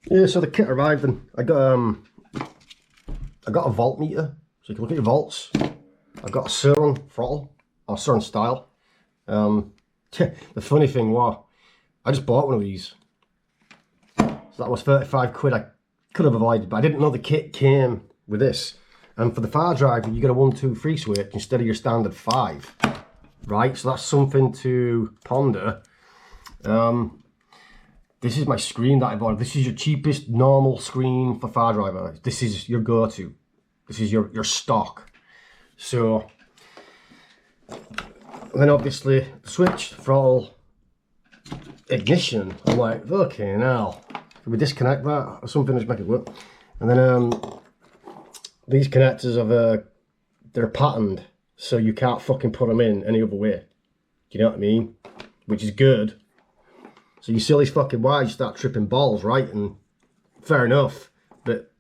Yeah, so the kit arrived and I got a voltmeter, so you can look at your volts. I've got a Suron throttle, or Suron style. The funny thing was, I just bought one of these. So that was 35 quid. I could have avoided, but I didn't know the kit came with this. And for the far drive, you get a 1, 2, 3 switch instead of your standard 5. Right, so that's something to ponder. This is my screen that I bought. This is your cheapest normal screen for far driver. This is your go-to. This is your stock. So then obviously switch, throttle, ignition. I'm like, okay, now can we disconnect that or something to make it work? And then these connectors are they're patterned, so you can't fucking put them in any other way. Do you know what I mean? Which is good. So you see all these fucking wires, you start tripping balls, right? And fair enough, but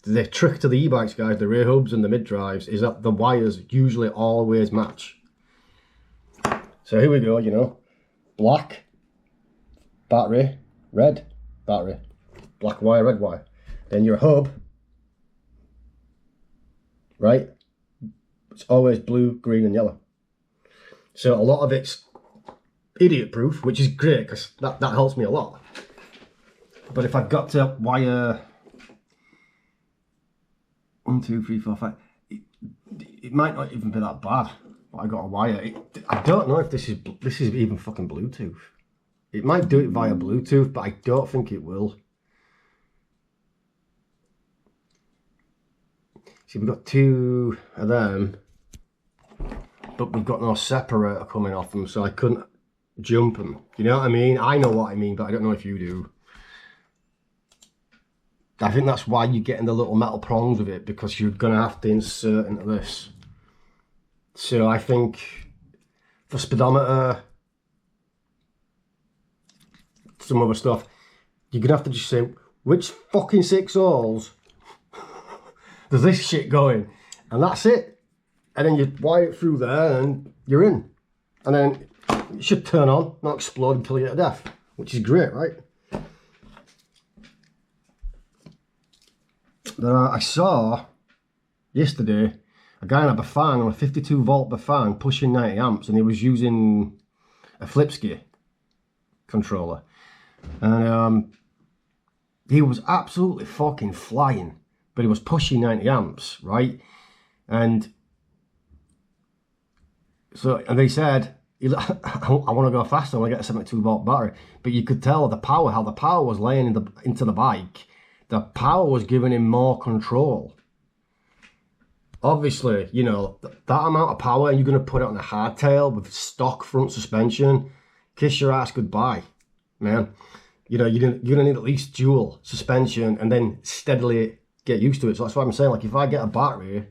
the trick to the e-bikes, guys, the rear hubs and the mid drives, is that the wires usually always match. So here we go, you know, black battery, red battery, black wire, red wire. Then your hub, right? It's always blue, green, and yellow. So a lot of it's idiot proof, which is great because that helps me a lot. But if I've got to wire 1, 2, 3, 4, 5, it might not even be that bad. But I got a wire. I don't know if this is even fucking Bluetooth. It might do it via Bluetooth, but I don't think it will. See, we've got 2 of them, but we've got no separator coming off them, so I couldn't jump them. You know what I mean? I know what I mean, but I don't know if you do. I think that's why you're getting the little metal prongs with it, because you're going to have to insert into this. So I think for speedometer, some other stuff, you're going to have to just say, which fucking 6 holes does this shit go in? And that's it. And then you wire it through there and you're in. And then it should turn on, not explode until you're to death, which is great, right? I saw yesterday a guy in a Bafang on a 52 volt Bafang pushing 90 amps, and he was using a Flipski controller, and he was absolutely fucking flying, but he was pushing 90 amps, right? And so, and they said, I want to go faster, I want to get a 72 volt battery. But you could tell how the power was laying into the bike. The power was giving him more control. Obviously, you know, that amount of power, you're going to put it on a hardtail with stock front suspension. Kiss your ass goodbye, man. You know, you're going to need at least dual suspension and then steadily get used to it. So that's why I'm saying, like, if I get a battery,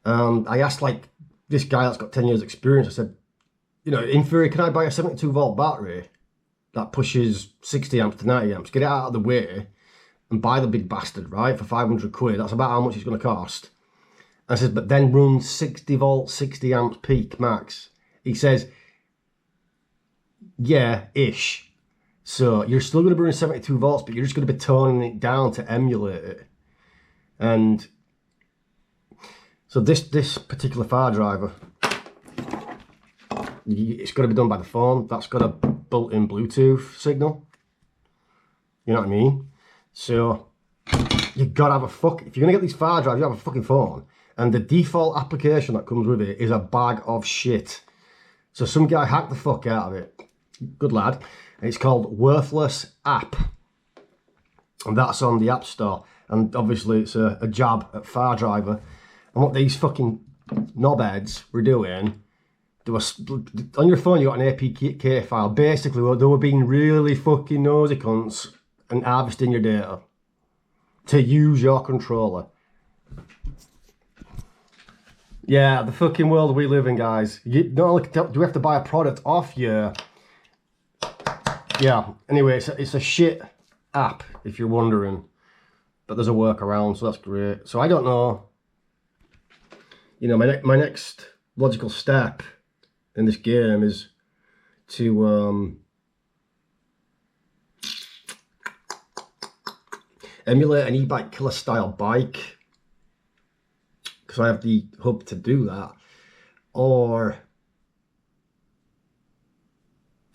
I asked, like, this guy that's got 10 years experience, I said, you know, in theory, can I buy a 72 volt battery that pushes 60 amps to 90 amps, get it out of the way and buy the big bastard, right, for 500 quid? That's about how much it's going to cost. I said, but then run 60 volt, 60 amps peak max. He says, yeah, ish. So you're still going to be running 72 volts, but you're just going to be toning it down to emulate it. And so this particular far driver, it's got to be done by the phone. That's got a built-in Bluetooth signal. You know what I mean? So you got to have if you're going to get these far drives, you have a fucking phone. And the default application that comes with it is a bag of shit. So some guy hacked the fuck out of it. Good lad. And it's called Worthless App. And that's on the App Store. And obviously it's a jab at far driver. And what these fucking knobheads were doing, on your phone you got an APK file. Basically they were being really fucking nosy cunts and harvesting your data to use your controller. Yeah, the fucking world we live in, guys. Not only do we have to buy a product off you. Yeah, anyway, it's a shit app, if you're wondering. But there's a workaround, so that's great. So I don't know. You know, my next logical step in this game is to emulate an e-bike killer style bike, because I have the hub to do that, or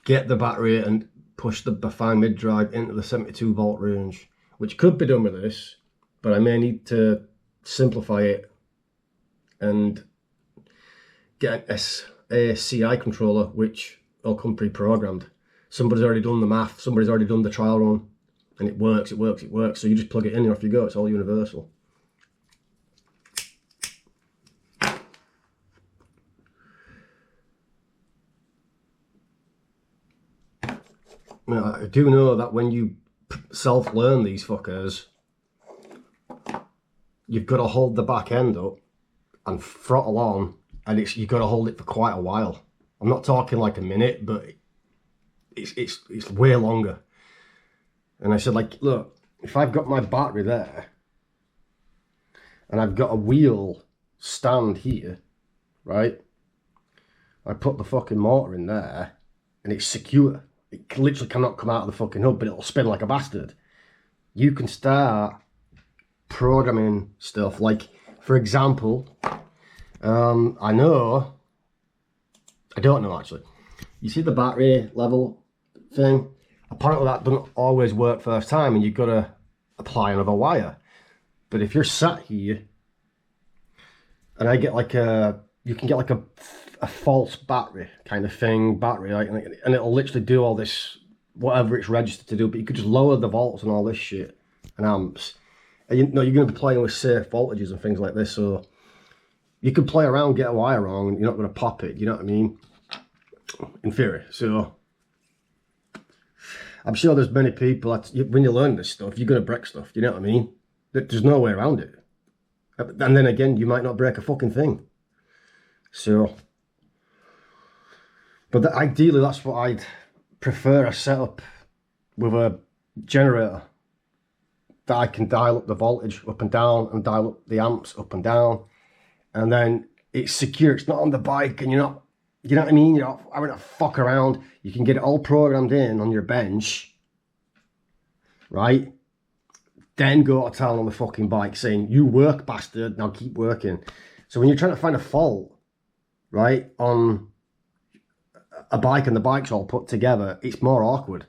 get the battery and push the Bafang mid-drive into the 72 volt range, which could be done with this, but I may need to simplify it and get a CI controller, which will come pre-programmed. Somebody's already done the math, somebody's already done the trial run, and it works. So you just plug it in and off you go. It's all universal. Now, I do know that when you self-learn these fuckers, you've got to hold the back end up and throttle on, and you've got to hold it for quite a while. I'm not talking like a minute, but it's way longer. And I said, like, look, if I've got my battery there and I've got a wheel stand here, right? I put the fucking motor in there and it's secure. It literally cannot come out of the fucking hub, but it'll spin like a bastard. You can start programming stuff. Like, for example, I don't know actually. You see the battery level thing? Apparently that doesn't always work first time, and you've got to apply another wire. But if you're sat here, and I get like you can get like a false battery kind of thing, like, and it'll literally do all this, whatever it's registered to do, but you could just lower the volts and all this shit, and amps. And you're going to be playing with safe voltages and things like this, so you can play around, get a wire wrong, and you're not going to pop it, you know what I mean? In theory. So I'm sure there's many people that, when you learn this stuff, you're going to break stuff, you know what I mean? There's no way around it. And then again, you might not break a fucking thing. So, but ideally, that's what I'd prefer, a setup with a generator that I can dial up the voltage up and down and dial up the amps up and down, and then it's secure. It's not on the bike, and you're not, you know what I mean? You're not having to fuck around. You can get it all programmed in on your bench, right? Then go to town on the fucking bike saying, you work, bastard, now keep working. So when you're trying to find a fault, right, on a bike and the bike's all put together, it's more awkward.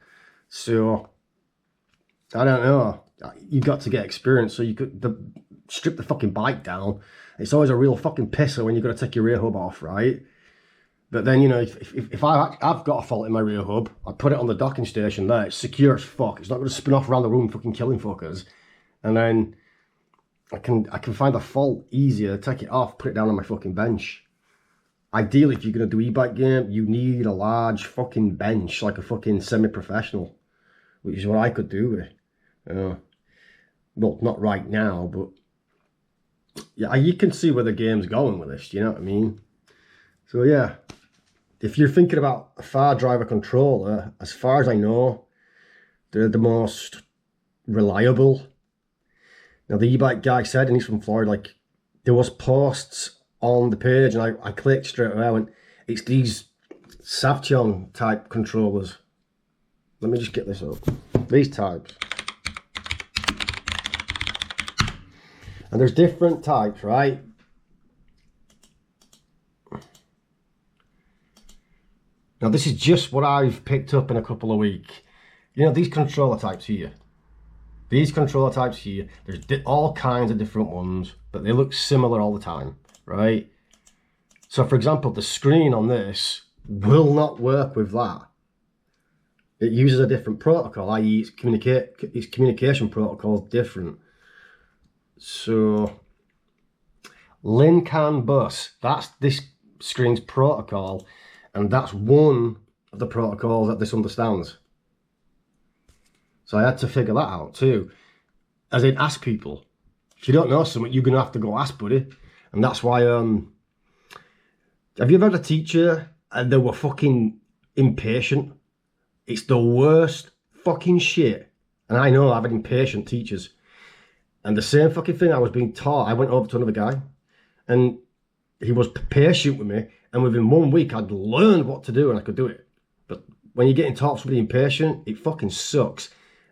So, I don't know. You've got to get experience, so you could strip the fucking bike down. It's always a real fucking pisser when you've got to take your rear hub off, right? But then, you know, if I've got a fault in my rear hub, I put it on the docking station there, it's secure as fuck. It's not going to spin off around the room fucking killing fuckers. And then I can find a fault easier, take it off, put it down on my fucking bench. Ideally, if you're going to do e-bike game, you need a large fucking bench, like a fucking semi-professional, which is what I could do with. Well, not right now, but yeah, you can see where the game's going with this, you know what I mean? So yeah, if you're thinking about a Far Driver controller, as far as I know, they're the most reliable. Now, the e-bike guy said, and he's from Florida, like, there was posts on the page, and I clicked straight away. I went, it's these Savtion type controllers. Let me just get this up. These types. And there's different types, right? Now, this is just what I've picked up in a couple of weeks. You know, these controller types here. These controller types here, there's all kinds of different ones, but they look similar all the time, right? So, for example, the screen on this will not work with that. It uses a different protocol, i.e. its communication protocol is different. So, LinCAN bus, that's this screen's protocol, and that's one of the protocols that this understands. So I had to figure that out too. As in, ask people. If you don't know something, you're going to have to go ask, buddy. And that's why, have you ever had a teacher and they were fucking impatient? It's the worst fucking shit. And I know I've had impatient teachers. And the same fucking thing I was being taught, I went over to another guy and he was patient with me. And within 1 week, I'd learned what to do and I could do it. But when you're getting taught somebody impatient, it fucking sucks.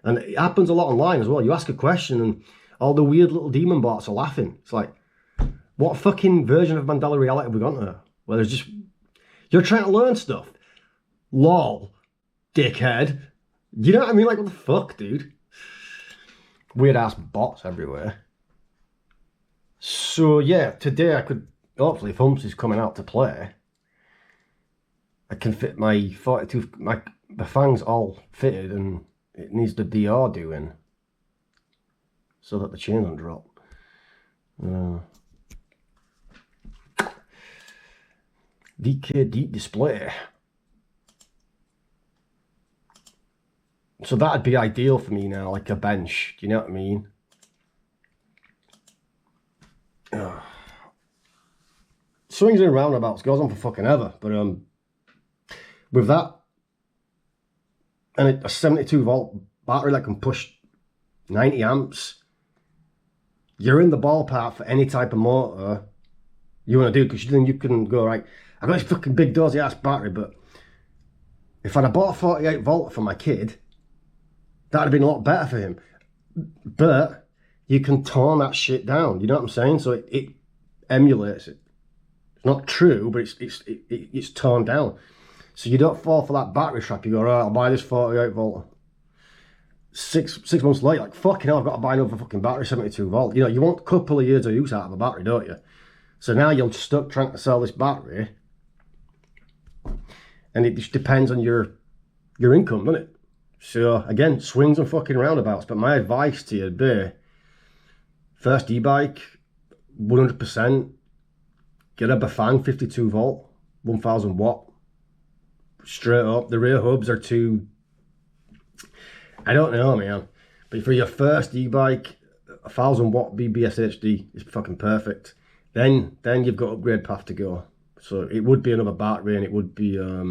And it happens a lot online as well. You ask a question and all the weird little demon bots are laughing. It's like, what fucking version of Mandela reality have we gone to? Where there's just, you're trying to learn stuff. Lol, dickhead. You know what I mean? Like, what the fuck, dude? Weird ass bots everywhere. So yeah, today I could, hopefully if Humps is coming out to play, I can fit my 42, the fang's all fitted and it needs the DR doing so that the chain don't drop. DK deep display. So that'd be ideal for me now, like a bench. Do you know what I mean? Swings and roundabouts goes on for fucking ever, but with that and a 72 volt battery that can push 90 amps, you're in the ballpark for any type of motor you want to do, because then you can go, right, I've got this fucking big dozy ass battery, but if I'd have bought a 48 volt for my kid, that'd have been a lot better for him. But you can tone that shit down, you know what I'm saying? So it emulates it. It's not true, but it's toned down. So you don't fall for that battery trap. You go, right, I'll buy this 48 volt. Six months later, like, fucking hell, I've got to buy another fucking battery, 72 volt. You know, you want a couple of years of use out of a battery, don't you? So now you're stuck trying to sell this battery. And it just depends on your income, doesn't it? So again, swings and fucking roundabouts. But my advice to you would be, first e-bike, 100%, get a Bafang 52 volt, 1000 watt. Straight up. The rear hubs are too, I don't know, man. But for your first e-bike, 1000 watt BBS HD is fucking perfect. Then you've got upgrade path to go. So it would be another battery and it would be a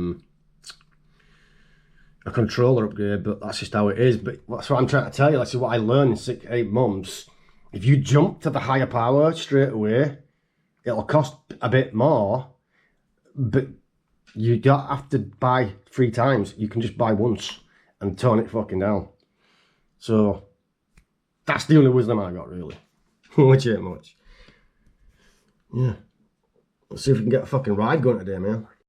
controller upgrade, but that's just how it is. But that's what I'm trying to tell you. That's what I learned in 6-8 months. If you jump to the higher power straight away, it'll cost a bit more, but you don't have to buy 3 times. You can just buy once and tone it fucking down. So that's the only wisdom I got, really. Which ain't much. Yeah. Let's see if we can get a fucking ride going today, man.